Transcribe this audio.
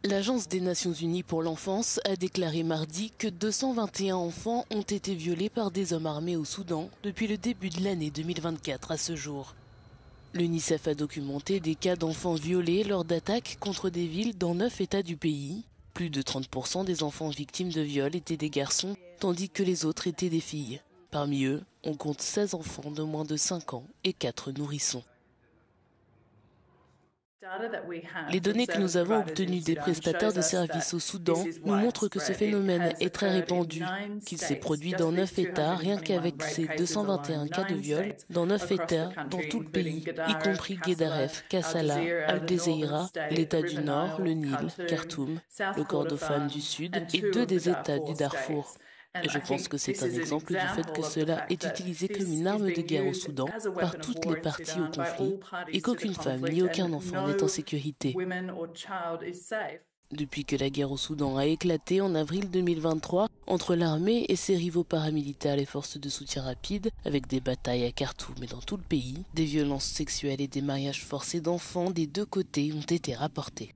L'Agence des Nations Unies pour l'enfance a déclaré mardi que 221 enfants ont été violés par des hommes armés au Soudan depuis le début de l'année 2024 à ce jour. L'UNICEF a documenté des cas d'enfants violés lors d'attaques contre des villes dans 9 États du pays. Plus de 30% des enfants victimes de viol étaient des garçons, tandis que les autres étaient des filles. Parmi eux, on compte 16 enfants de moins de 5 ans et 4 nourrissons. Les données que nous avons obtenues des prestataires de services au Soudan nous montrent que ce phénomène est très répandu, qu'il s'est produit dans 9 États, rien qu'avec ces 221 cas de viol, dans 9 États, dans tout le pays, y compris Guédaref, Kassala, Al-Dezeira, l'État du Nord, le Nil, Khartoum, le Kordofan du Sud et 2 des États du Darfour. Et je pense que c'est un exemple du fait que cela est utilisé comme une arme de guerre au Soudan par toutes les parties au conflit et qu'aucune femme ni aucun enfant n'est en sécurité. Depuis que la guerre au Soudan a éclaté en avril 2023 entre l'armée et ses rivaux paramilitaires, les forces de soutien rapide, avec des batailles à Khartoum et dans tout le pays, des violences sexuelles et des mariages forcés d'enfants des deux côtés ont été rapportés.